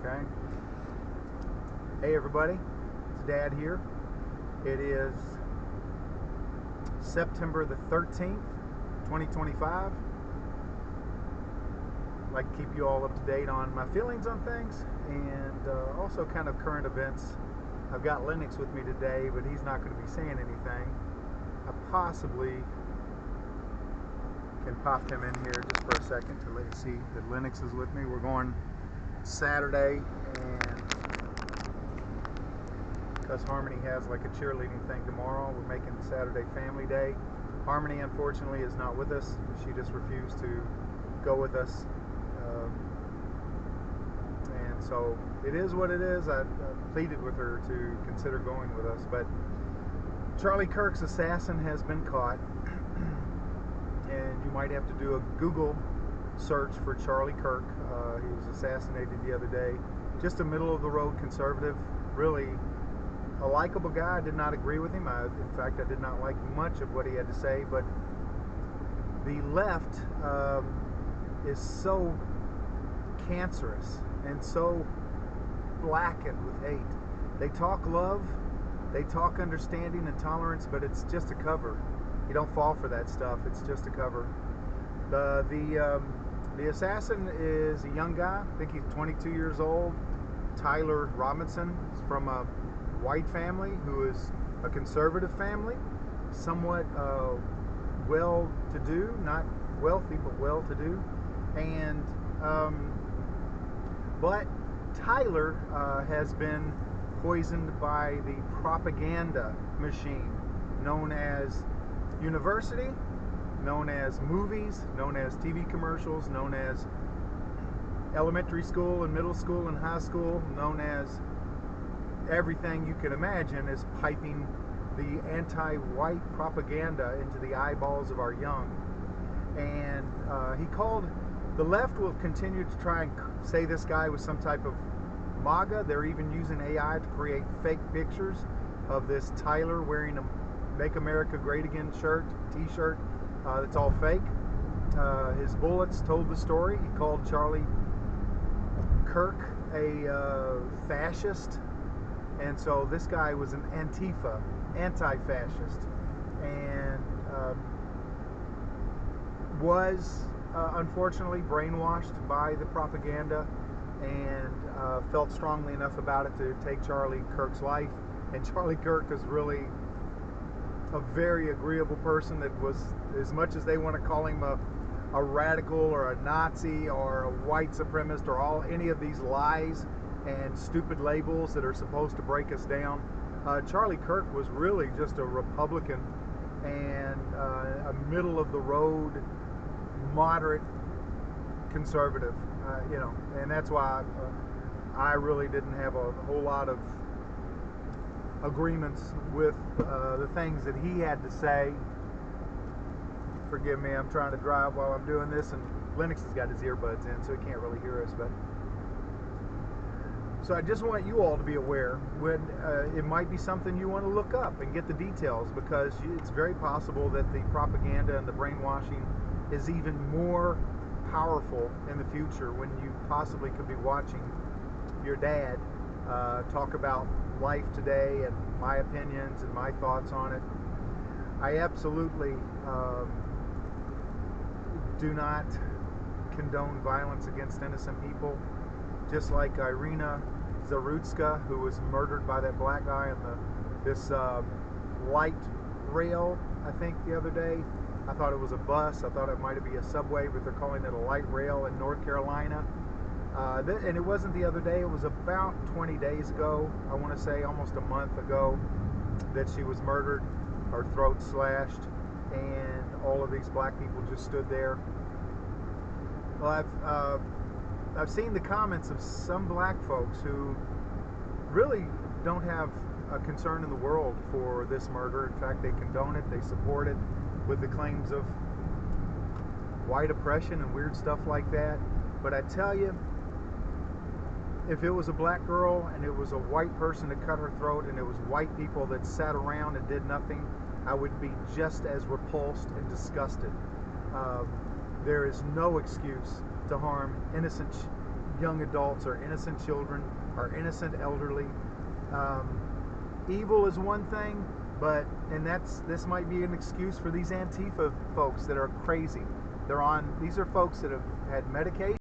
Okay. Hey everybody, it's Dad here. It is September the 13th, 2025. I'd like to keep you all up to date on my feelings on things and also kind of current events. I've got Linux with me today, but he's not going to be saying anything. I possibly can pop him in here just for a second to let you see that Linux is with me. We're going Saturday, and because Harmony has like a cheerleading thing tomorrow, we're making Saturday family day. Harmony unfortunately is not with us. She just refused to go with us, and so it is what it is. I pleaded with her to consider going with us, but Charlie Kirk's assassin has been caught. And you might have to do a Google search for Charlie Kirk. He was assassinated the other day. Just a middle-of-the-road conservative, really a likable guy. I did not agree with him. In fact, I did not like much of what he had to say, but the left is so cancerous and so blackened with hate. They talk love, they talk understanding and tolerance, but it's just a cover. You don't fall for that stuff. It's just a cover. The assassin is a young guy. I think he's 22 years old. Tyler Robinson. He's from a white family who is a conservative family, somewhat well-to-do, not wealthy, but well-to-do. And but Tyler has been poisoned by the propaganda machine known as university, known as movies, known as TV commercials, known as elementary school and middle school and high school, known as everything you can imagine, is piping the anti-white propaganda into the eyeballs of our young. And he called, the left will continue to try and say this guy was some type of MAGA. They're even using AI to create fake pictures of this Tyler wearing a Make America Great Again t-shirt that's all fake. His bullets told the story. He called Charlie Kirk a fascist, and so this guy was an Antifa, anti-fascist, and was unfortunately brainwashed by the propaganda, and felt strongly enough about it to take Charlie Kirk's life. And Charlie Kirk is really a very agreeable person that was, as much as they want to call him a radical or a Nazi or a white supremacist or any of these lies and stupid labels that are supposed to break us down, Charlie Kirk was really just a Republican and a middle-of-the-road, moderate conservative, and that's why I really didn't have a whole lot of agreements with the things that he had to say. Forgive me, I'm trying to drive while I'm doing this, and Linux has got his earbuds in, so he can't really hear us. But so I just want you all to be aware when it might be something you want to look up and get the details, because it's very possible that the propaganda and the brainwashing is even more powerful in the future, when you possibly could be watching your dad talk about life today and my opinions and my thoughts on it. I absolutely do not condone violence against innocent people, just like Irina Zarutska, who was murdered by that black guy on this light rail, I think, the other day. I thought it was a bus. I thought it might be a subway, but they're calling it a light rail in North Carolina. And it wasn't the other day, it was about 20 days ago, I want to say almost a month ago, that she was murdered, her throat slashed, and all of these black people just stood there. Well, I've seen the comments of some black folks who really don't have a concern in the world for this murder. In fact, they condone it, they support it, with the claims of white oppression and weird stuff like that. But I tell you, if it was a black girl and it was a white person that cut her throat and it was white people that sat around and did nothing, I would be just as repulsed and disgusted. There is no excuse to harm innocent young adults or innocent children or innocent elderly. Evil is one thing, and this might be an excuse for these Antifa folks that are crazy. These are folks that have had medication.